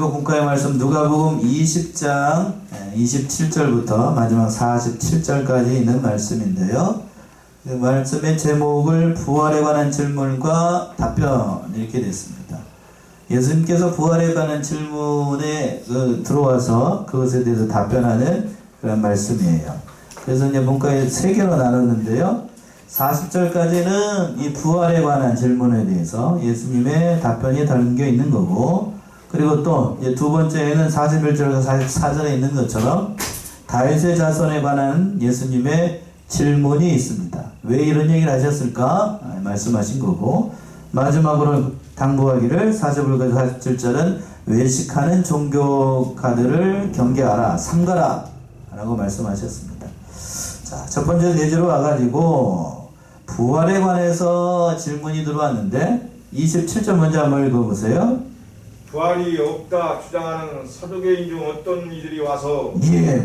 오늘도 국가의 말씀 누가복음 20장 27절부터 마지막 47절까지 있는 말씀인데요. 그 말씀의 제목을 부활에 관한 질문과 답변 이렇게 됐습니다. 예수님께서 부활에 관한 질문에 들어와서 그것에 대해서 답변하는 그런 말씀이에요. 그래서 이제 문과에 3개로 나눴는데요. 40절까지는 이 부활에 관한 질문에 대해서 예수님의 답변이 담겨 있는 거고, 그리고 또 이제 두 번째에는 41절과 44절에 있는 것처럼 다윗의 자손에 관한 예수님의 질문이 있습니다. 왜 이런 얘기를 하셨을까? 말씀하신 거고, 마지막으로 당부하기를 45절과 47절은 외식하는 종교가들을 경계하라, 삼가라 라고 말씀하셨습니다. 자, 첫 번째 예제로 와가지고 부활에 관해서 질문이 들어왔는데 27절 먼저 한번 읽어보세요. 부활이 없다 주장하는 사두개인 중 어떤 이들이 와서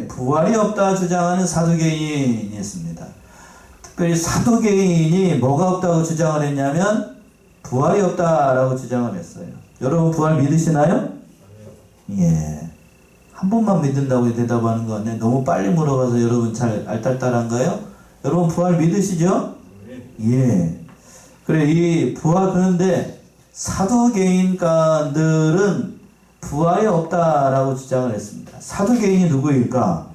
부활이 없다 주장하는 사두개인이 있습니다. 특별히 사두개인이 뭐가 없다고 주장을 했냐면 부활이 없다라고 주장을 했어요. 여러분 부활 믿으시나요? 한 번만 믿는다고 대답하는 거 같네. 너무 빨리 물어봐서 여러분 잘 알딸딸한가요? 여러분 부활 믿으시죠? 그래, 이 부활, 그런데 사두개인가들은 부활이 없다라고 주장을 했습니다. 사두개인이 누구일까?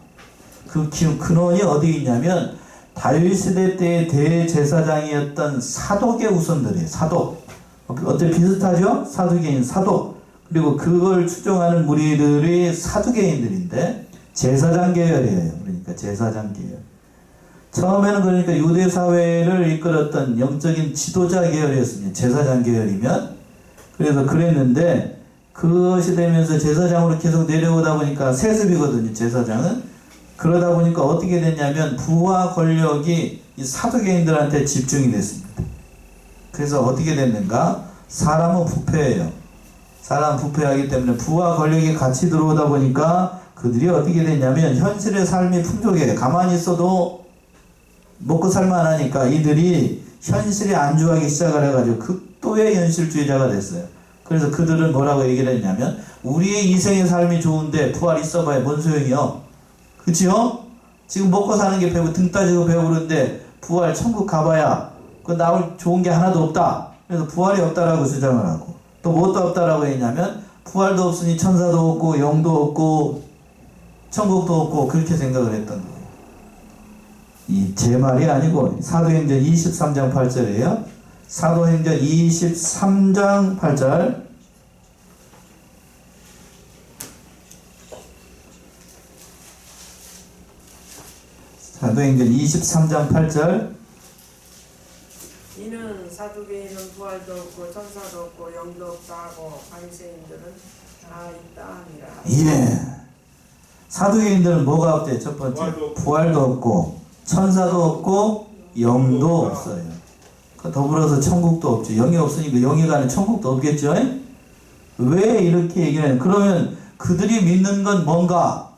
그 근원이 어디 있냐면 다윗 시대 때의 대제사장이었던 사독의 후손들이에요. 사독. 어때 비슷하죠? 사두개인, 사독. 그리고 그걸 추종하는 무리들이 사두개인들인데 제사장 계열이에요. 그러니까 제사장 계열. 처음에는 그러니까 유대 사회를 이끌었던 영적인 지도자 계열이었습니다. 제사장 계열이면. 그래서 그랬는데 그것이 되면서 제사장으로 계속 내려오다 보니까 세습이거든요. 제사장은. 그러다 보니까 어떻게 됐냐면 부와 권력이 이 사두개인들한테 집중이 됐습니다. 그래서 어떻게 됐는가? 사람은 부패해요. 사람 부패하기 때문에 부와 권력이 같이 들어오다 보니까 그들이 어떻게 됐냐면 현실의 삶이 풍족해. 가만히 있어도 먹고 살만하니까 이들이 현실에 안주하기 시작을 해가지고 극도의 현실주의자가 됐어요. 그래서 그들은 뭐라고 얘기를 했냐면 우리의 이생의 삶이 좋은데 부활 있어봐야 뭔 소용이요? 그치요? 지금 먹고 사는 게 등 따지고 배부른데 부활 천국 가봐야 그 나올 좋은 게 하나도 없다. 그래서 부활이 없다라고 주장을 하고 또 무엇도 없다라고 했냐면 부활도 없으니 천사도 없고 영도 없고 천국도 없고 그렇게 생각을 했던 거예요. 제 말이 아니고 사도행전 23장 8절이에요. 사도행전 23장 8절. 사도행전 23장 8절. 이는 사두개인은 부활도 없고 천사도 없고 영도 없다 하고 바리새인들은 다 있다 하니라. 사두개인들은 뭐가 없대요? 첫 번째 부활도 없고 천사도 없고 영도 없어요. 더불어서 천국도 없죠. 영이 없으니까 영이 가는 천국도 없겠죠. 왜 이렇게 얘기를 해요? 그러면 그들이 믿는 건 뭔가?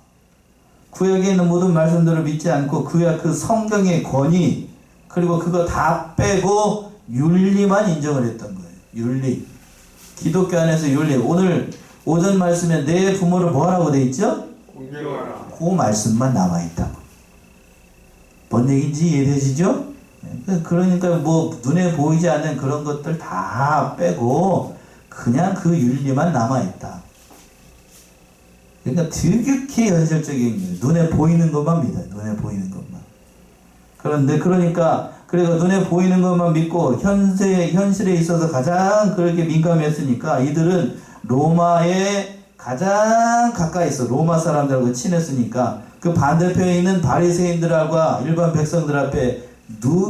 구약에 있는 모든 말씀들을 믿지 않고 그 성경의 권위 그리고 그거 다 빼고 윤리만 인정을 했던 거예요. 윤리. 기독교 안에서 윤리. 오늘 오전 말씀에 내 부모를 뭐하라고 돼 있죠? 공경하라. 그 말씀만 남아있다고. 뭔 얘기인지 이해되시죠? 그러니까 뭐 눈에 보이지 않는 그런 것들 다 빼고 그냥 그 윤리만 남아있다. 그러니까 되게 현실적인 거예요. 눈에 보이는 것만 믿어요. 눈에 보이는 것만. 그런데 그러니까 눈에 보이는 것만 믿고 현실에 있어서 가장 그렇게 민감했으니까 이들은 로마에 가장 가까이 있어. 로마 사람들하고 친했으니까 그 반대편에 있는 바리새인들과 일반 백성들 앞에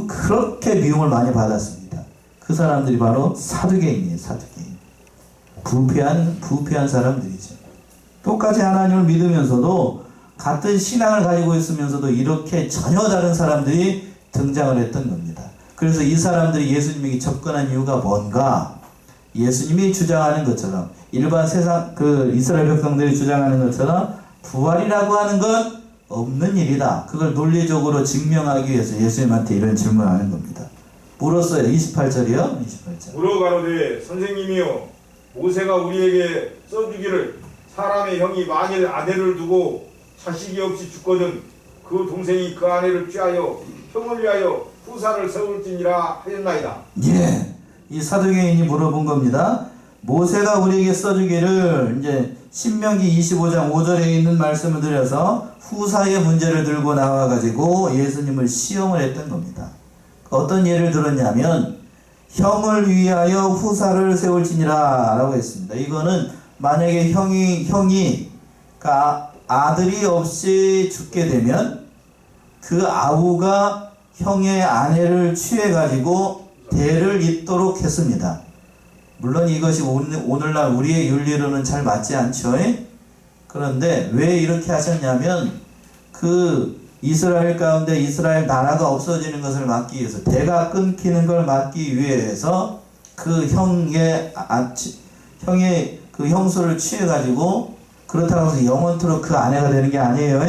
그렇게 미움을 많이 받았습니다. 그 사람들이 바로 사두개인이에요. 사두개인. 부패한 사람들이죠. 똑같이 하나님을 믿으면서도 같은 신앙을 가지고 있으면서도 이렇게 전혀 다른 사람들이 등장을 했던 겁니다. 그래서 이 사람들이 예수님에게 접근한 이유가 뭔가? 예수님이 주장하는 것처럼 일반 세상 이스라엘 백성들이 주장하는 것처럼 부활이라고 하는 건 없는 일이다. 그걸 논리적으로 증명하기 위해서 예수님한테 이런 질문을 하는 겁니다. 물었어요. 28절이요. 28절. 물어 가로되 선생님이요 모세가 우리에게 써주기를 사람의 형이 만일 아내를 두고 자식이 없이 죽거든 그 동생이 그 아내를 취하여 형을 위하여 후사를 세울지니라 하였나이다. 예, 이 사도계인이 물어본 겁니다. 모세가 우리에게 써주기를 이제 신명기 25장 5절에 있는 말씀을 들여서 후사의 문제를 들고 나와가지고 예수님을 시험을 했던 겁니다. 어떤 예를 들었냐면 형을 위하여 후사를 세울지니라 라고 했습니다. 이거는 만약에 형이 그러니까 아들이 없이 죽게 되면 그 아우가 형의 아내를 취해가지고 대를 잇도록 했습니다. 물론 이것이 오늘날 우리의 윤리로는 잘 맞지 않죠. 그런데 왜 이렇게 하셨냐면 그 이스라엘 가운데 이스라엘 나라가 없어지는 것을 막기 위해서, 대가 끊기는 걸 막기 위해서 그 형의 그 형수를 취해가지고, 그렇다고 해서 영원토록 그 아내가 되는 게 아니에요.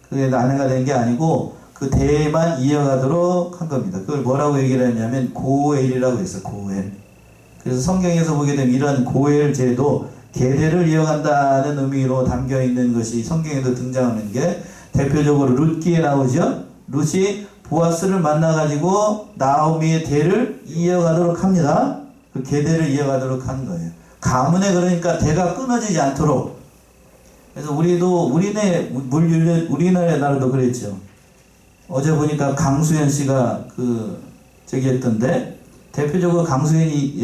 그게 아내가 되는 게 아니고 그 대만 이어가도록 한 겁니다. 그걸 뭐라고 얘기를 했냐면 고엘이라고 했어요. 고엘. 그래서 성경에서 보게 되면 이런 고엘 제도, 계대를 이어간다는 의미로 담겨 있는 것이 성경에도 등장하는 게 대표적으로 룻기에 나오죠. 룻이 보아스를 만나가지고 나오미의 대를 이어가도록 합니다. 그 계대를 이어가도록 하는 거예요. 가문에 그러니까 대가 끊어지지 않도록. 그래서 우리나라도 그랬죠. 어제 보니까 강수현 씨가 저기 했던데, 대표적으로 강수현이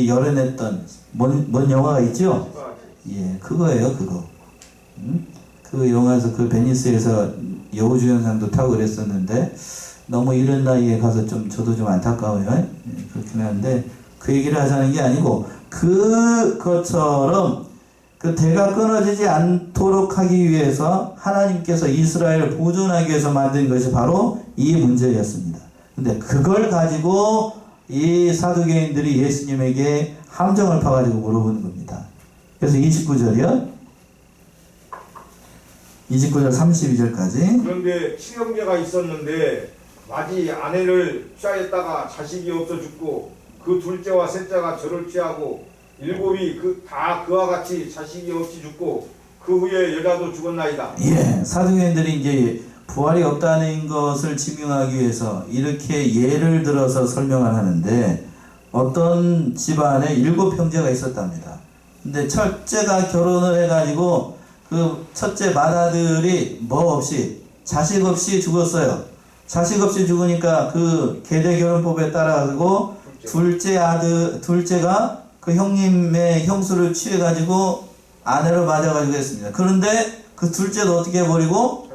열어냈던 뭔 영화가 있죠? 예, 그거예요, 그거. 그 영화에서 그 베니스에서 여우주연상도 타고 그랬었는데, 너무 이런 나이에 가서 저도 좀 안타까워요. 예, 그렇긴 한데, 그 얘기를 하자는 게 아니고, 그것처럼 그 대가 끊어지지 않도록 하기 위해서 하나님께서 이스라엘을 보존하기 위해서 만든 것이 바로 이 문제였습니다. 근데 그걸 가지고 이 사두개인들이 예수님에게 함정을 파가지고 물어보는 겁니다. 그래서 29절이요. 29절 32절까지. 그런데 친형제가 있었는데 마지 아내를 취하였다가 자식이 없어 죽고 그 둘째와 셋째가 저를 취하고 일곱이 다 그와 같이 자식이 없이 죽고 그 후에 여자도 죽었나이다. 예, 사두개인들이 이제 부활이 없다는 것을 증명하기 위해서 이렇게 예를 들어서 설명을 하는데, 어떤 집안에 7 형제가 있었답니다. 근데 첫째가 결혼을 해가지고 그 첫째 맏아들이 뭐 없이, 자식 없이 죽었어요. 자식 없이 죽으니까 그 계대 결혼법에 따라가지고 둘째가 그 형님의 형수를 취해가지고 아내로 맞아가지고 했습니다. 그런데 그 둘째도 어떻게 해버리고?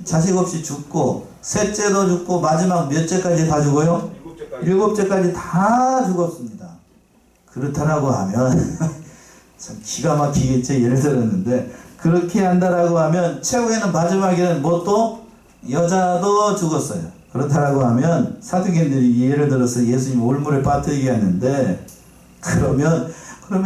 자식 없이 죽고, 셋째도 죽고, 마지막 몇째까지 다 죽어요? 7째까지 다 죽었습니다. 그렇다라고 하면 참 기가 막히게 예를 들었는데, 그렇게 한다라고 하면 최후에는 마지막에는 뭐 또 여자도 죽었어요. 그렇다라고 하면 사두개인들이 예를 들어서 예수님 올물에 빠뜨리게 하는데, 그러면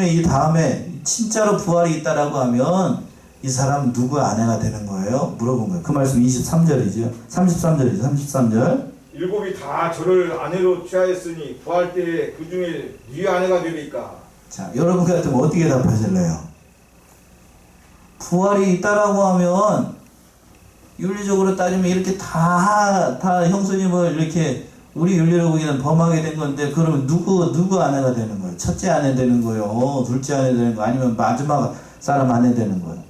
이 다음에 진짜로 부활이 있다라고 하면 이 사람 누구 아내가 되는 거예요? 물어본 거예요. 그 말씀 23절이죠. 33절이죠. 33절. 7이 다 저를 아내로 취하였으니 부활 때에 그 중에 네 아내가 되리까? 자, 여러분 같으면 어떻게 답하실래요? 부활이 있다라고 하면 윤리적으로 따지면 이렇게 다 형수님을 이렇게 우리 윤리로 보기에는 범하게 된 건데, 그러면 누구 아내가 되는 거예요? 첫째 아내 되는 거예요? 둘째 아내 되는 거예요? 아니면 마지막 사람 아내 되는 거예요?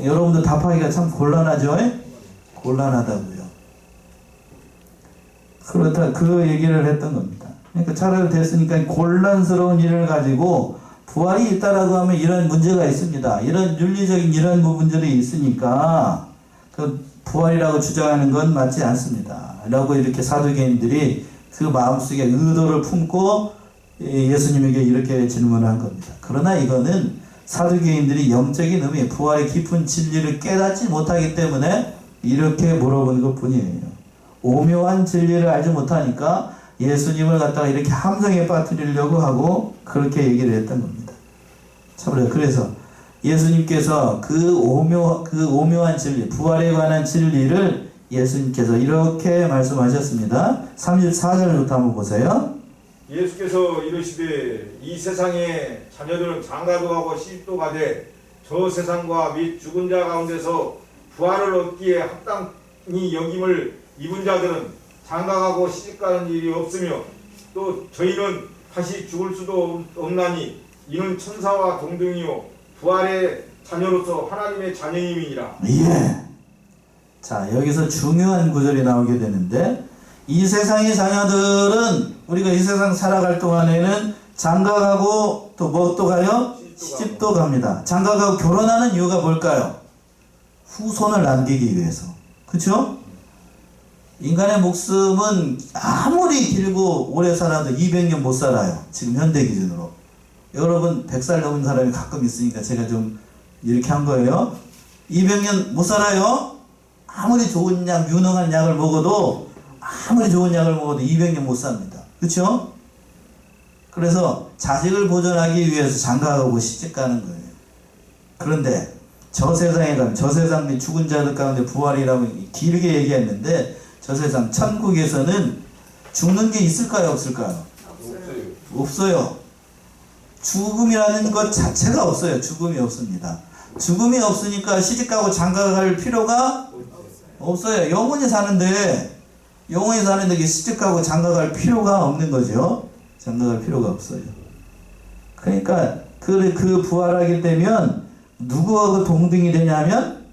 여러분들 답하기가 참 곤란하죠? 곤란하다고요. 그렇다, 그 얘기를 했던 겁니다. 그러니까 차라리 됐으니까 곤란스러운 일을 가지고 부활이 있다라고 하면 이런 문제가 있습니다. 이런 윤리적인 이런 부분들이 있으니까 그 부활이라고 주장하는 건 맞지 않습니다. 라고 이렇게 사두개인들이 그 마음속에 의도를 품고 예수님에게 이렇게 질문을 한 겁니다. 그러나 이거는 사두개인들이 영적인 의미, 부활의 깊은 진리를 깨닫지 못하기 때문에 이렇게 물어보는 것 뿐이에요. 오묘한 진리를 알지 못하니까 예수님을 갖다가 이렇게 함정에 빠뜨리려고 하고 그렇게 얘기를 했던 겁니다. 참으로 그래서 예수님께서 그 오묘한 진리, 부활에 관한 진리를 예수님께서 이렇게 말씀하셨습니다. 34절부터 한번 보세요. 예수께서 이르시되 이 세상의 자녀들은 장가도 가고 시집도 가되 저 세상과 및 죽은 자 가운데서 부활을 얻기에 합당히 여김을 입은 자들은 장가가고 시집가는 일이 없으며 또 저희는 다시 죽을 수도 없나니 이는 천사와 동등이요 부활의 자녀로서 하나님의 자녀임이니라. 예. 자, 여기서 중요한 구절이 나오게 되는데, 이 세상의 자녀들은 우리가 이 세상 살아갈 동안에는 장가가고 또 뭐 또 가요? 시집도 갑니다. 장가가고 결혼하는 이유가 뭘까요? 후손을 남기기 위해서. 그렇죠? 인간의 목숨은 아무리 길고 오래 살아도 200년 못 살아요. 지금 현대 기준으로. 여러분 100살 넘은 사람이 가끔 있으니까 제가 좀 이렇게 한 거예요. 200년 못 살아요. 아무리 좋은 약, 유능한 약을 먹어도, 아무리 좋은 약을 먹어도 200년 못 삽니다. 그렇죠? 그래서 자식을 보존하기 위해서 장가가고 시집가는 거예요. 그런데 저 세상에 가면, 저 세상 및 죽은 자들 가운데 부활이라고 길게 얘기했는데, 저 세상 천국에서는 죽는 게 있을까요, 없을까요? 없어요. 죽음이라는 것 자체가 없어요. 죽음이 없습니다. 죽음이 없으니까 시집가고 장가갈 필요가 없어요. 영원히 사는데 시집가고 장가갈 필요가 없는 거죠. 장가갈 필요가 없어요. 그러니까 그 부활하게 되면 누구하고 동등이 되냐면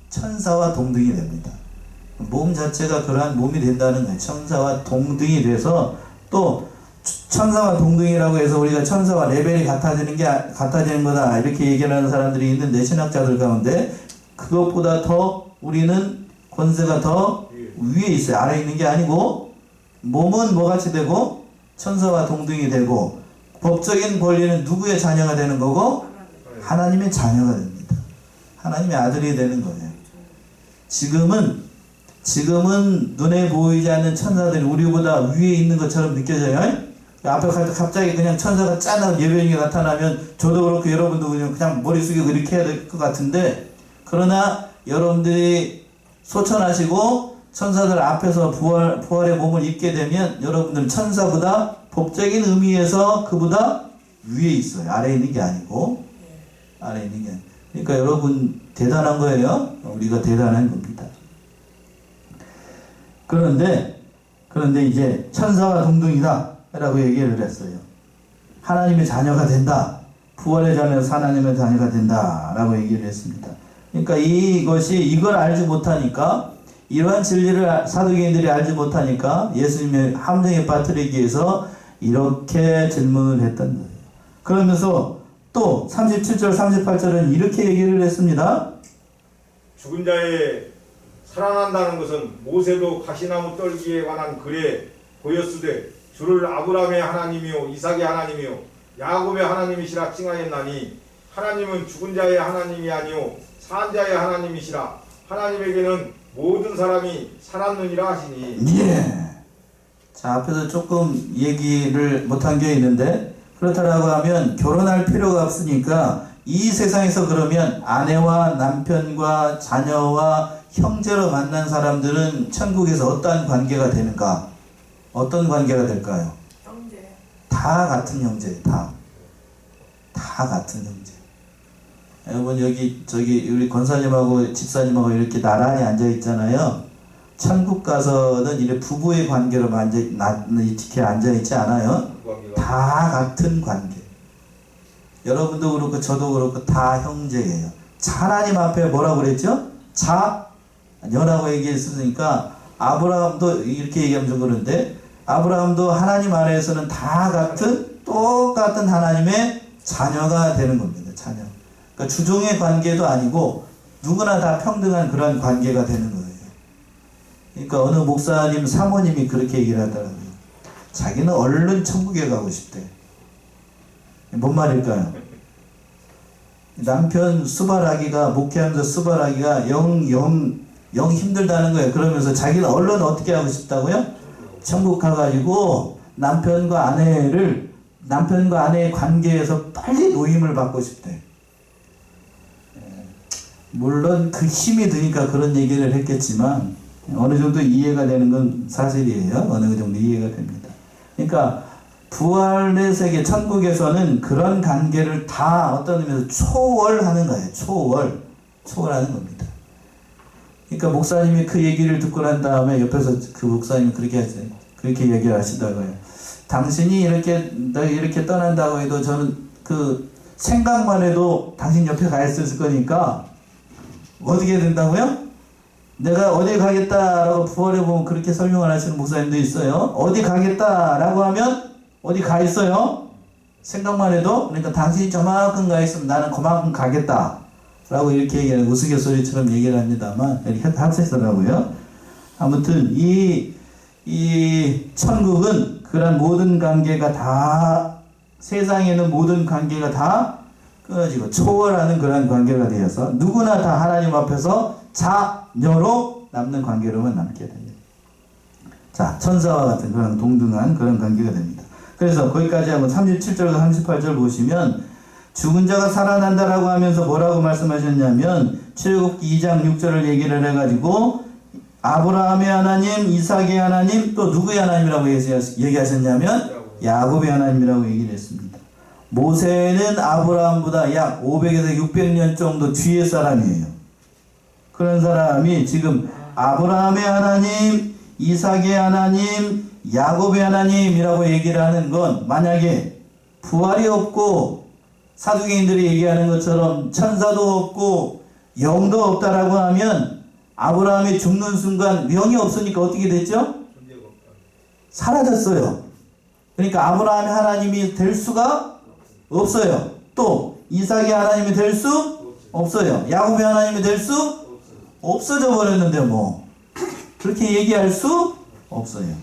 천사와 동등이 됩니다. 몸 자체가 그러한 몸이 된다는 거예요. 천사와 동등이 돼서, 또 천사와 동등이라고 해서 우리가 천사와 레벨이 같아지는 거다 이렇게 얘기하는 사람들이 있는데, 신학자들 가운데 그것보다 더 우리는 권세가 더 위에 있어요. 아래에 있는 게 아니고, 몸은 뭐같이 되고 천사와 동등이 되고, 법적인 권리는 누구의 자녀가 되는 거고? 하나님의 자녀가 됩니다. 하나님의 아들이 되는 거예요. 지금은 눈에 보이지 않는 천사들이 우리보다 위에 있는 것처럼 느껴져요. 앞에 갑자기 그냥 천사가 짠하고 예배인이 나타나면 저도 그렇고 여러분도 그냥 머리 숙이고 이렇게 해야 될 것 같은데, 그러나 여러분들이 소천하시고 천사들 앞에서 부활의 몸을 입게 되면 여러분들은 천사보다 법적인 의미에서 그보다 위에 있어요. 아래에 있는 게 아니고. 아래에 있는 게 아니고. 그러니까 여러분 대단한 거예요. 우리가 대단한 겁니다. 그런데 이제 천사와 동등이다 라고 얘기를 했어요. 하나님의 자녀가 된다. 부활의 자녀에서 하나님의 자녀가 된다 라고 얘기를 했습니다. 그러니까 이걸 알지 못하니까, 이러한 진리를 사두개인들이 알지 못하니까 예수님의 함정에 빠뜨리기 위해서 이렇게 질문을 했던 거예요. 그러면서 또 37절 38절은 이렇게 얘기를 했습니다. 죽은 자의 살아난다는 것은 모세도 가시나무 떨기에 관한 글에 보였으되 주를 아브라함의 하나님이요 이삭의 하나님이요 야곱의 하나님이시라 칭하였나니, 하나님은 죽은 자의 하나님이 아니요 산 자의 하나님이시라. 하나님에게는 모든 사람이 살았느니라 하시니. 예. 자, 앞에서 조금 얘기를 못한 게 있는데, 그렇다라고 하면 결혼할 필요가 없으니까 이 세상에서 그러면 아내와 남편과 자녀와 형제로 만난 사람들은 천국에서 어떠한 관계가 되는가? 어떤 관계가 될까요? 형제. 다 같은 형제, 다 같은 형제. 여러분 저기 우리 권사님하고 집사님하고 이렇게 나란히 앉아 있잖아요. 천국 가서는 이렇게 부부의 관계로 이렇게 앉아 있지 않아요. 다 같은 관계. 여러분도 그렇고 저도 그렇고 다 형제예요. 하나님 앞에 뭐라고 그랬죠? 자녀라고 얘기했으니까, 아브라함도 이렇게 얘기하면 좀 그런데, 아브라함도 하나님 안에서는 다 같은 똑같은 하나님의 자녀가 되는 겁니다. 자녀. 그러니까 주종의 관계도 아니고 누구나 다 평등한 그런 관계가 되는 거예요. 그러니까 어느 목사님 사모님이 그렇게 얘기를 하더라고요. 자기는 얼른 천국에 가고 싶대. 뭔 말일까요? 남편 수발하기가, 목회하면서 수발하기가 영 힘들다는 거예요. 그러면서 자기는 얼른 어떻게 하고 싶다고요? 천국 가가지고 남편과 아내의 관계에서 빨리 노임을 받고 싶대. 물론 그 힘이 드니까 그런 얘기를 했겠지만 어느 정도 이해가 되는 건 사실이에요. 어느 정도 이해가 됩니다. 그러니까 부활의 세계 천국에서는 그런 관계를 다 어떤 의미에서 초월하는 거예요. 초월하는 겁니다. 그러니까 목사님이 그 얘기를 듣고 난 다음에 옆에서 그 목사님이 그렇게 얘기를 하시다고요. 당신이 이렇게 떠난다고 해도 저는 그 생각만 해도 당신 옆에 가 있을 거니까 어떻게 된다고요? 내가 어디 가겠다라고 부활해 보면 그렇게 설명을 하시는 목사님도 있어요. 어디 가겠다라고 하면 어디 가 있어요. 생각만 해도. 그러니까 당신이 저만큼 가 있으면 나는 그만큼 가겠다 라고 이렇게 얘기하는 우스갯소리처럼 얘기를 합니다만 이렇게 하시더라고요. 아무튼 이 천국은 그런 모든 관계가 다, 세상에 있는 모든 관계가 다 끊어지고 초월하는 그런 관계가 되어서 누구나 다 하나님 앞에서 자녀로 남는 관계로만 남게 됩니다. 자, 천사와 같은 그런 동등한 그런 관계가 됩니다. 그래서 거기까지 하고 37절과 38절 보시면 죽은 자가 살아난다라고 하면서 뭐라고 말씀하셨냐면 출애굽기 2장 6절을 얘기를 해가지고 아브라함의 하나님, 이삭의 하나님, 또 누구의 하나님이라고 얘기하셨냐면 야곱의 하나님이라고 얘기를 했습니다. 모세는 아브라함보다 약 500에서 600년 정도 뒤의 사람이에요. 그런 사람이 지금 아브라함의 하나님, 이삭의 하나님, 야곱의 하나님이라고 얘기를 하는 건 만약에 부활이 없고 사두개인들이 얘기하는 것처럼 천사도 없고 영도 없다라고 하면 아브라함이 죽는 순간 영이 없으니까 어떻게 됐죠? 사라졌어요. 그러니까 아브라함의 하나님이 될 수가 없어요. 또 이삭의 하나님이 될 수 없어요. 야곱의 하나님이 될 수 없어져 버렸는데 뭐 그렇게 얘기할 수 없어요.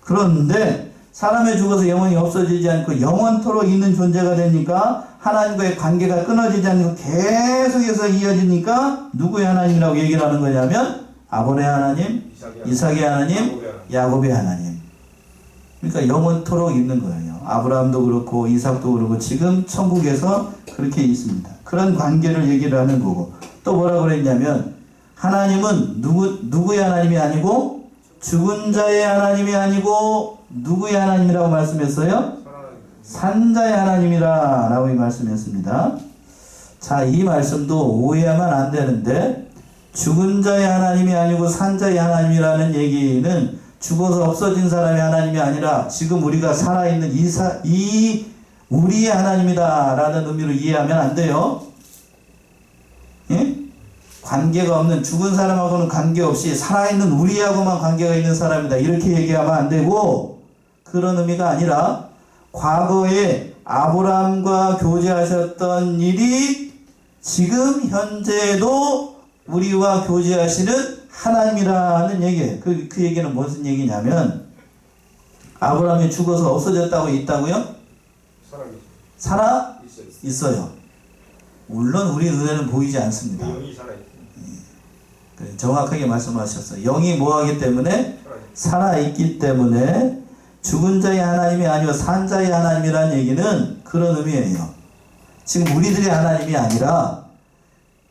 그런데 사람의 죽어서 영원히 없어지지 않고 영원토록 있는 존재가 되니까 하나님과의 관계가 끊어지지 않고 계속해서 이어지니까 누구의 하나님이라고 얘기를 하는 거냐면 아브라함의 하나님, 이삭의 하나님, 야곱의 하나님. 그러니까 영원토록 있는 거예요. 아브라함도 그렇고 이삭도 그렇고 지금 천국에서 그렇게 있습니다. 그런 관계를 얘기를 하는 거고 또 뭐라고 그랬냐면 하나님은 누구의 하나님이 아니고 죽은 자의 하나님이 아니고 누구의 하나님이라고 말씀했어요? 산자의 하나님이라 라고 말씀했습니다. 자, 이 말씀도 오해하면 안 되는데 죽은 자의 하나님이 아니고 산자의 하나님이라는 얘기는 죽어서 없어진 사람의 하나님이 아니라 지금 우리가 살아있는 이 우리의 하나님이다 라는 의미로 이해하면 안 돼요. 예? 관계가 없는 죽은 사람하고는 관계없이 살아있는 우리하고만 관계가 있는 사람이다 이렇게 얘기하면 안 되고 그런 의미가 아니라 과거에 아브라함과 교제하셨던 일이 지금 현재도 우리와 교제하시는 하나님이라는 얘기예요. 그 얘기는 무슨 얘기냐면 아브라함이 죽어서 없어졌다고 있다고요? 살아 있어요. 물론 우리 눈에는 보이지 않습니다. 영이 살아있어요. 정확하게 말씀하셨어요. 영이 뭐하기 때문에? 살아있기 때문에 죽은 자의 하나님이 아니고 산 자의 하나님이라는 얘기는 그런 의미예요. 지금 우리들의 하나님이 아니라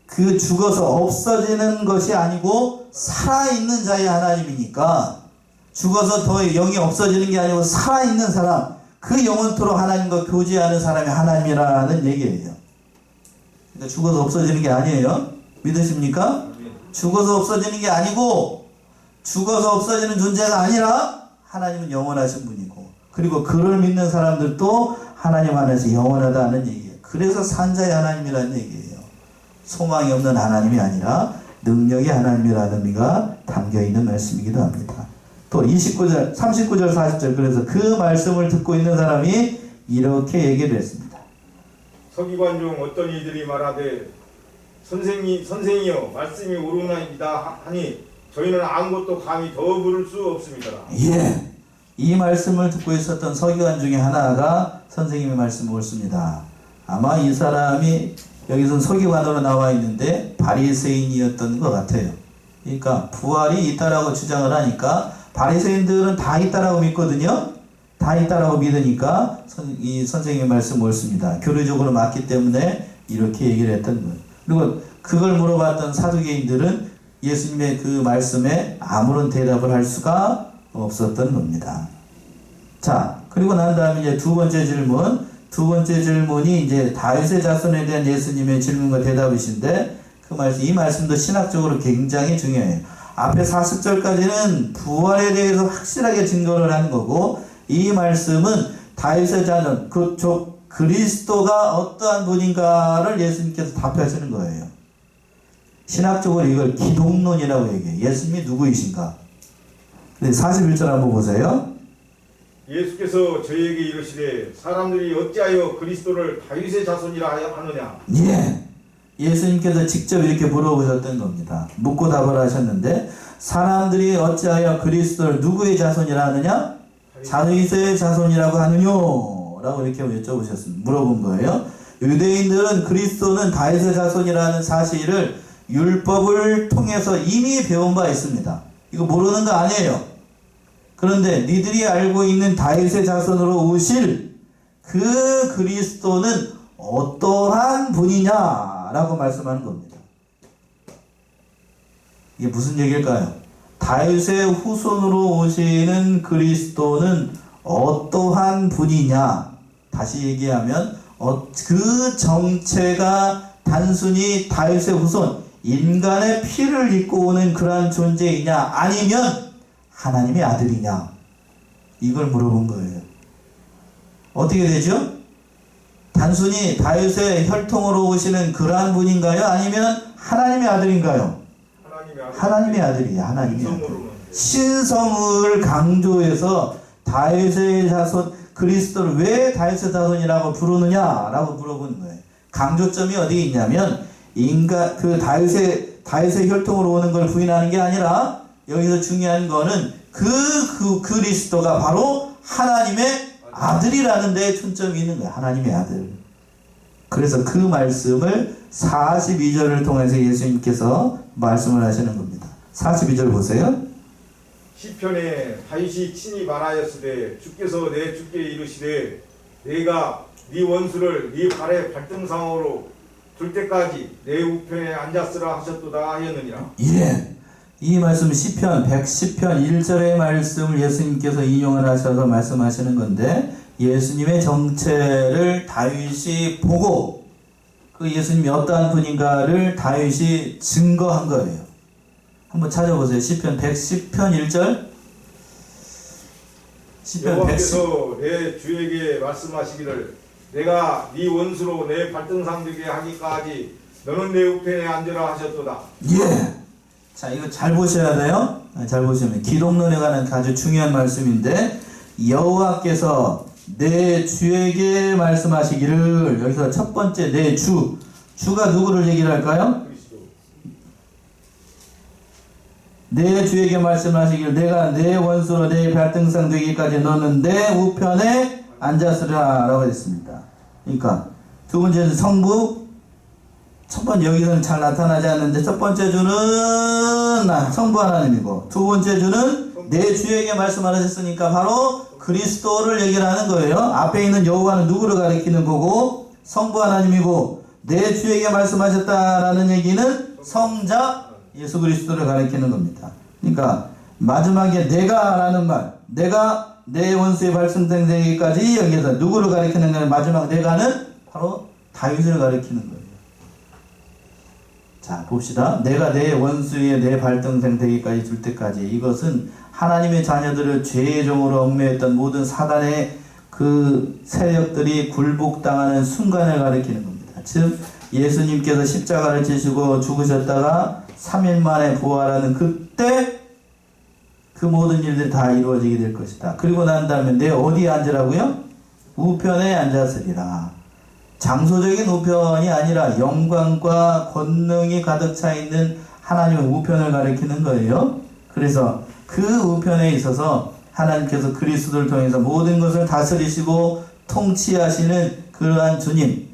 그 죽어서 없어지는 것이 아니고 살아있는 자의 하나님이니까 죽어서 더 영이 없어지는 게 아니고 살아있는 사람, 그 영원토록 하나님과 교제하는 사람이 하나님이라는 얘기예요. 그러니까 죽어서 없어지는 게 아니에요. 믿으십니까? 죽어서 없어지는 게 아니고 죽어서 없어지는 존재가 아니라 하나님은 영원하신 분이고 그리고 그를 믿는 사람들도 하나님 안에서 영원하다는 얘기예요. 그래서 산자의 하나님이라는 얘기예요. 소망이 없는 하나님이 아니라 능력의 하나님이라는 의미가 담겨있는 말씀이기도 합니다. 또 39절, 39절, 40절 그래서 그 말씀을 듣고 있는 사람이 이렇게 얘기를 했습니다. 서기관 중 어떤 이들이 말하되 선생이여 말씀이 옳으나이다 하니 저희는 아무것도 감히 더 물을 수 없습니다. 예, 이 말씀을 듣고 있었던 서기관 중에 하나가 선생님의 말씀을 옳습니다. 아마 이 사람이 여기서는 서기관으로 나와 있는데 바리새인이었던 것 같아요. 그러니까 부활이 있다라고 주장을 하니까 바리새인들은 다 있다라고 믿거든요. 다 있다라고 믿으니까 이 선생님의 말씀 옳습니다. 교리적으로 맞기 때문에 이렇게 얘기를 했던 거예요. 그리고 그걸 물어봤던 사두개인들은 예수님의 그 말씀에 아무런 대답을 할 수가 없었던 겁니다. 자, 그리고 난 다음에 이제 두 번째 질문이 이제 다윗의 자손에 대한 예수님의 질문과 대답이신데 이 말씀도 신학적으로 굉장히 중요해요. 앞에 40절까지는 부활에 대해서 확실하게 증거를 하는 거고 이 말씀은 다윗의 자손, 그리스도가 어떠한 분인가를 예수님께서 답하시는 거예요. 신학적으로 이걸 기독론이라고 얘기해요. 예수님이 누구이신가? 41절 한번 보세요. 예수께서 저에게 이르시되 사람들이 어찌하여 그리스도를 다윗의 자손이라 하느냐. 예. 예수님께서 직접 이렇게 물어보셨던 겁니다. 묻고 답을 하셨는데 사람들이 어찌하여 그리스도를 누구의 자손이라 하느냐? 다윗의 자손이라고 하느뇨? 라고 이렇게 물어본 거예요. 유대인들은 그리스도는 다윗의 자손이라는 사실을 율법을 통해서 이미 배운 바 있습니다. 이거 모르는 거 아니에요. 그런데 니들이 알고 있는 다윗의 자손으로 오실 그 그리스도는 어떠한 분이냐라고 말씀하는 겁니다. 이게 무슨 얘기일까요? 다윗의 후손으로 오시는 그리스도는 어떠한 분이냐? 다시 얘기하면 그 정체가 단순히 다윗의 후손, 인간의 피를 입고 오는 그러한 존재이냐 아니면 하나님의 아들이냐 이걸 물어본 거예요. 어떻게 되죠? 단순히 다윗의 혈통으로 오시는 그러한 분인가요? 아니면 하나님의 아들인가요? 하나님의 아들이에요. 하나님의 아들. 신성을 강조해서 다윗의 자손 그리스도를 왜 다윗의 자손이라고 부르느냐라고 물어보는 거예요. 강조점이 어디에 있냐면 그 다윗의 혈통으로 오는 걸 부인하는 게 아니라 여기서 중요한 거는 그 그리스도가 바로 하나님의 아들이라는 데에 초점이 있는 거예요. 하나님의 아들. 그래서 그 말씀을 42절을 통해서 예수님께서 말씀을 하시는 겁니다. 42절 보세요. 시편에 다윗이 친히 말하였으되 주께서 내 주께 이르시되 내가 네 원수를 네 발의 발등상으로 둘 때까지 내 우편에 앉았으라 하셨도다 하였느니라. 예. 이 말씀은 시편 110편 1절의 말씀을 예수님께서 인용을 하셔서 말씀하시는 건데 예수님의 정체를 다윗이 보고 그 예수님이 어떠한 분인가를 다윗이 증거한 거예요. 한번 찾아보세요. 시편 110편 1절. 시편 110. 여호와께서 내 주에게 말씀하시기를 내가 네 원수로 내 발등상 되게 하기까지 너는 내 우편에 앉으라 하셨도다. 예. 자, 이거 잘 보셔야 돼요. 잘 보시면 기독론에 관한 아주 중요한 말씀인데 여호와께서 내 주에게 말씀하시기를 여기서 첫 번째 내 주가 누구를 얘기를 할까요? 그리스도. 내 주에게 말씀하시기를 내가 내 원수로 내 발등상 되기까지 너는 내 우편에 앉았으라 라고 했습니다. 그러니까 두 번째는 성부, 첫 번째 여기서는 잘 나타나지 않는데 첫 번째 주는 성부 하나님이고 두 번째 주는 내 주에게 말씀하셨으니까 바로 그리스도를 얘기를 하는 거예요. 앞에 있는 여호와는 누구를 가리키는 거고 성부 하나님이고 내 주에게 말씀하셨다라는 얘기는 성자 예수 그리스도를 가리키는 겁니다. 그러니까 마지막에 내가라는 말, 내가 내 원수의 발등상 되기까지 여기에서 누구를 가리키는 거냐 마지막 내가는 바로 다윗을 가리키는 거예요. 자 봅시다. 내가 내 원수의 내 발등상 되기까지 줄 때까지 이것은 하나님의 자녀들을 죄의 종으로 얽매였던 모든 사단의 그 세력들이 굴복당하는 순간을 가리키는 겁니다. 즉 예수님께서 십자가를 지시고 죽으셨다가 3일 만에 부활하는 그때 그 모든 일들이 다 이루어지게 될 것이다. 그리고 난 다음에 내 어디에 앉으라고요? 우편에 앉았으리라. 장소적인 우편이 아니라 영광과 권능이 가득 차 있는 하나님의 우편을 가리키는 거예요. 그래서 그 우편에 있어서 하나님께서 그리스도를 통해서 모든 것을 다스리시고 통치하시는 그러한 주님,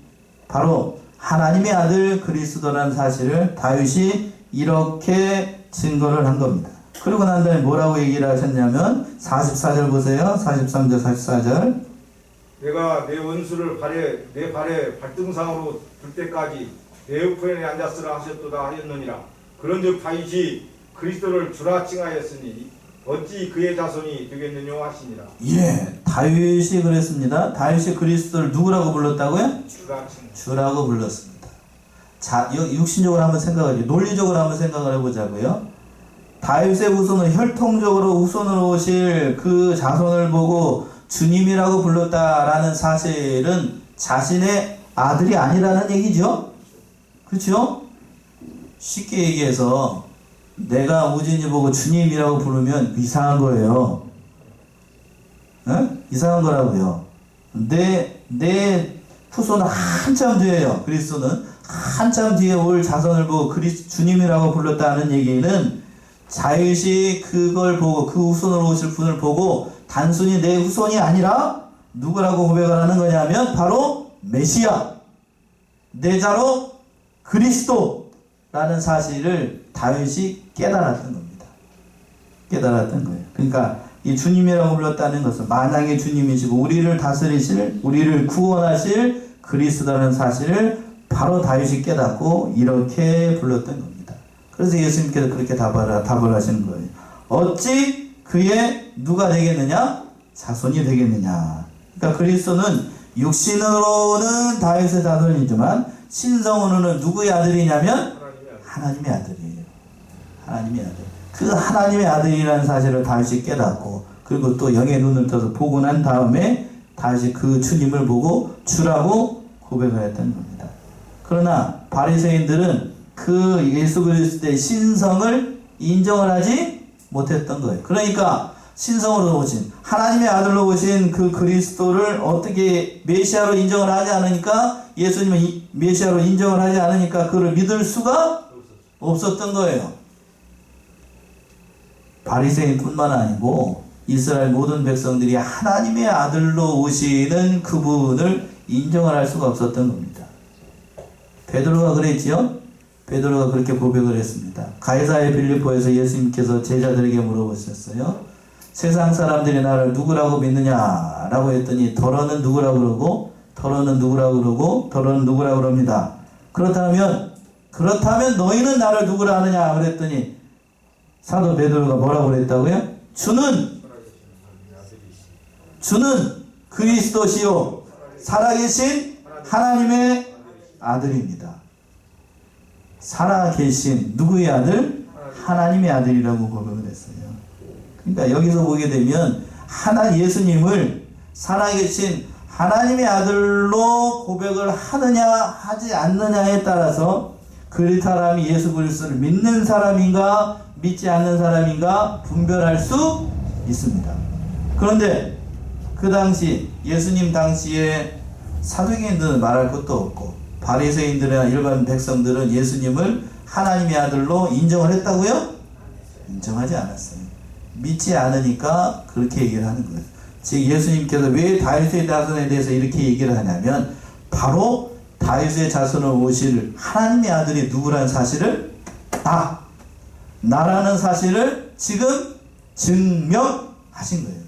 바로 하나님의 아들 그리스도라는 사실을 다윗이 이렇게 증거를 한 겁니다. 그리고 난 다음에 뭐라고 얘기를 하셨냐면 44절 보세요. 43절 44절. 내가 내 원수를 내 발에 발등상으로 둘 때까지 내 우편에 앉았으라 하셨도다 하였느니라. 그런즉 다윗이 그리스도를 주라 칭하였으니 어찌 그의 자손이 되겠느냐 하시니라. 예, 다윗이 그랬습니다. 다윗이 그리스도를 누구라고 불렀다고요? 주라 칭. 주라고 불렀습니다. 자, 육신적으로 한번 생각하죠. 논리적으로 한번 생각을 해보자고요. 다윗의 후손은 혈통적으로 후손으로 오실 그 자손을 보고 주님이라고 불렀다라는 사실은 자신의 아들이 아니라는 얘기죠. 그렇죠? 쉽게 얘기해서 내가 우진이 보고 주님이라고 부르면 이상한 거예요. 응? 이상한 거라고요. 내 후손은 한참 뒤에요. 그리스도는 한참 뒤에 올 자손을 보고 주님이라고 불렀다는 얘기는 자윗이 그걸 보고 그 후손으로 오실 분을 보고 단순히 내 후손이 아니라 누구라고 고백을 하는 거냐면 바로 메시아, 내 자로 그리스도라는 사실을 다윗이 깨달았던 겁니다. 깨달았던 거예요. 그러니까 이 주님이라고 불렀다는 것은 만왕의 주님이시고 우리를 다스리실, 우리를 구원하실 그리스도라는 사실을 바로 다윗이 깨닫고 이렇게 불렀던 겁니다. 그래서 예수님께서 그렇게 답을 하시는 거예요. 어찌 그의 누가 되겠느냐? 자손이 되겠느냐. 그러니까 그리스도는 육신으로는 다윗의 자손이지만 신성으로는 누구의 아들이냐면 하나님의 아들이에요. 하나님의 아들. 그 하나님의 아들이라는 사실을 다윗이 깨닫고 그리고 또 영의 눈을 떠서 보고 난 다음에 다시 그 주님을 보고 주라고 고백을 했던 겁니다. 그러나 바리새인들은 그 예수 그리스도의 신성을 인정을 하지 못했던 거예요. 그러니까 신성으로 오신 하나님의 아들로 오신 그 그리스도를 어떻게 메시아로 인정을 하지 않으니까 예수님은 메시아로 인정을 하지 않으니까 그를 믿을 수가 없었던 거예요. 바리새인뿐만 아니고 이스라엘 모든 백성들이 하나님의 아들로 오시는 그분을 인정을 할 수가 없었던 겁니다. 베드로가 그랬지요? 베드로가 그렇게 고백을 했습니다. 가이사랴 빌립보에서 예수님께서 제자들에게 물어보셨어요. 세상 사람들이 나를 누구라고 믿느냐라고 했더니 더러는 누구라고 그러고 더러는 누구라고 그러고 더러는 누구라고 그럽니다. 그렇다면 너희는 나를 누구라 하느냐 그랬더니 사도 베드로가 뭐라고 그랬다고요? 주는 그리스도시요 살아계신 하나님의 아들입니다. 살아계신 누구의 아들? 하나님의 아들이라고 고백을 했어요. 그러니까 여기서 보게 되면 예수님을 살아계신 하나님의 아들로 고백을 하느냐 하지 않느냐에 따라서 그 사람이 예수 그리스도를 믿는 사람인가 믿지 않는 사람인가 분별할 수 있습니다. 그런데 그 당시 예수님 당시에 사두개인들은 말할 것도 없고 바리새인들이나 일반 백성들은 예수님을 하나님의 아들로 인정을 했다고요? 인정하지 않았어요. 믿지 않으니까 그렇게 얘기를 하는 거예요. 즉 예수님께서 왜 다윗의 자손에 대해서 이렇게 얘기를 하냐면 바로 다윗의 자손으로 오실 하나님의 아들이 누구라는 사실을 나라는 사실을 지금 증명하신 거예요.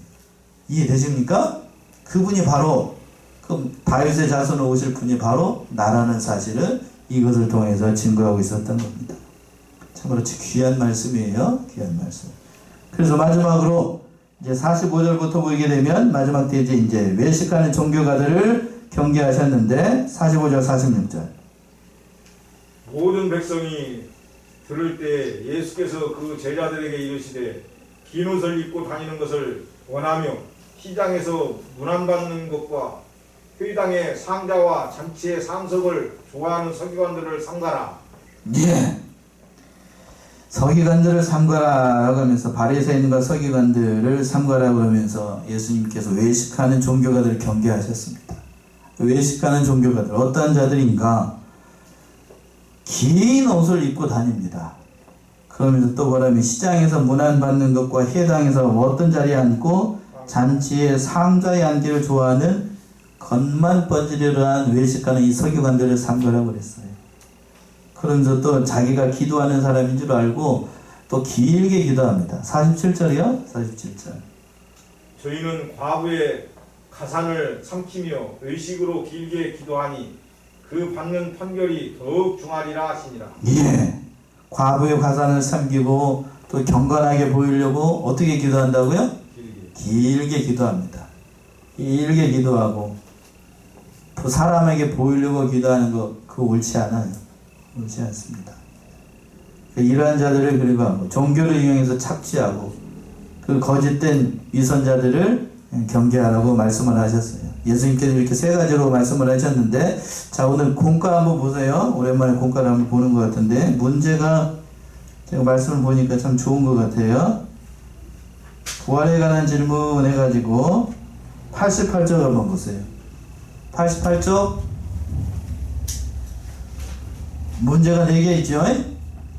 이해되십니까? 그분이 바로 다윗의 자손으로 오실 분이 바로 나라는 사실을 이것을 통해서 증거하고 있었던 겁니다. 참으로 귀한 말씀이에요. 귀한 말씀. 그래서 마지막으로 이제 45절부터 보게 되면 마지막 때 이제 외식하는 종교가들을 경계하셨는데 45절 46절 모든 백성이 들을 때 예수께서 그 제자들에게 이르시되 긴 옷을 입고 다니는 것을 원하며 시장에서 문안받는 것과 회당의 상자와 잔치의 상석을 좋아하는 서기관들을 삼가라. 예. 서기관들을 삼가라 라고 하면서 바리새인과 서기관들을 삼가라 그러면서 예수님께서 외식하는 종교가들을 경계하셨습니다. 외식하는 종교가들 어떠한 자들인가? 긴 옷을 입고 다닙니다. 그러면서 또 뭐라면 시장에서 문안받는 것과 회당에서 어떤 자리에 앉고 잔치의 상자에 앉기를 좋아하는 겉만 번지르르한 외식하는 이 서기관들을 삼가라고 그랬어요. 그러면서 또 자기가 기도하는 사람인 줄 알고 또 길게 기도합니다. 47절이요? 47절. 저희는 과부의 가산을 삼키며 의식으로 길게 기도하니 그 받는 판결이 더욱 중하리라 하시니라. 예. 과부의 가산을 삼키고 또 경건하게 보이려고 어떻게 기도한다고요? 길게 기도합니다. 길게 기도하고 또 사람에게 보이려고 기도하는 거 그거 옳지 않아요. 옳지 않습니다. 이러한 자들을 그리고 종교를 이용해서 착취하고 그 거짓된 위선자들을 경계하라고 말씀을 하셨어요. 예수님께서 이렇게 세 가지로 말씀을 하셨는데, 자 오늘 공과 한번 보세요. 오랜만에 공과를 한번 보는 것 같은데, 문제가 제가 말씀을 보니까 참 좋은 것 같아요. 부활에 관한 질문 해가지고 88쪽 한번 보세요. 88쪽 문제가 4개 있죠?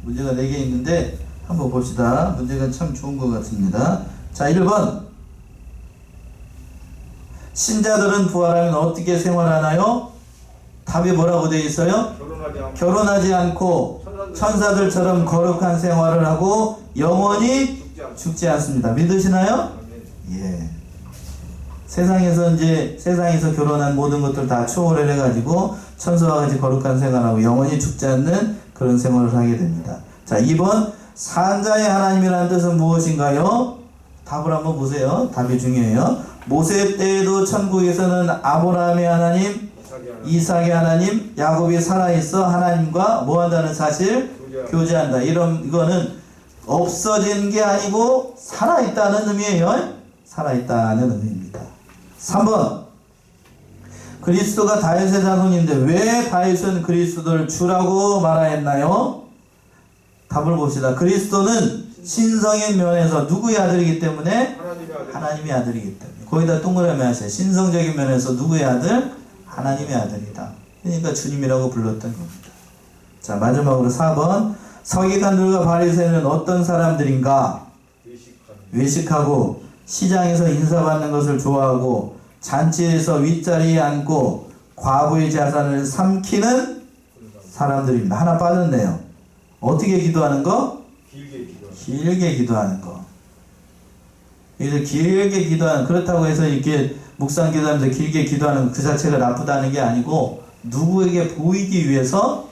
문제가 4개 있는데 한번 봅시다. 문제가 참 좋은 것 같습니다. 자 1번, 신자들은 부활하면 어떻게 생활하나요? 답이 뭐라고 되어 있어요? 결혼하지 않고 천사들처럼 거룩한 생활을 하고 영원히 죽지 않습니다. 믿으시나요? 예. 세상에서 결혼한 모든 것들 다 초월을 해가지고 천사와 같이 거룩한 생활하고 영원히 죽지 않는 그런 생활을 하게 됩니다. 자 2번, 산자의 하나님이라는 뜻은 무엇인가요? 답을 한번 보세요. 답이 중요해요. 모세 때에도 천국에서는 아브라함의 하나님, 이삭의 하나님, 야곱이 살아있어 하나님과 뭐한다는 사실? 교제한다. 이거는 없어진 게 아니고 살아있다는 의미예요. 살아있다는 의미입니다. 3번, 그리스도가 다윗의 자손인데 왜 다윗은 그리스도를 주라고 말하였나요? 답을 봅시다. 그리스도는 신성인 면에서 누구의 아들이기 때문에? 하나님의 아들이기 때문에. 거기다 동그라미 하세요. 신성적인 면에서 누구의 아들? 하나님의 아들이다. 그러니까 주님이라고 불렀던 겁니다. 자 마지막으로 4번, 서기관들과 바리새인은 어떤 사람들인가? 외식하고 시장에서 인사받는 것을 좋아하고 잔치에서 윗자리에 앉고 과부의 자산을 삼키는 사람들입니다. 하나 빠졌네요. 어떻게 기도하는 거? 길게 기도하는 거. 그래서 길게 기도하는, 그렇다고 해서 이렇게 묵상 기도하면서 길게 기도하는 그 자체가 나쁘다는 게 아니고 누구에게 보이기 위해서,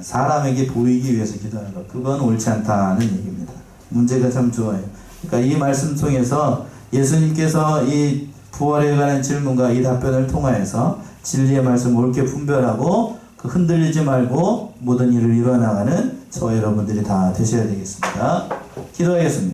사람에게 보이기 위해서 기도하는 것, 그건 옳지 않다는 얘기입니다. 문제가 참 좋아요. 그러니까 이 말씀 통해서 예수님께서 이 부활에 관한 질문과 이 답변을 통하여서 진리의 말씀 옳게 분별하고 그 흔들리지 말고 모든 일을 이뤄나가는 저와 여러분들이 다 되셔야 되겠습니다. 기도하겠습니다.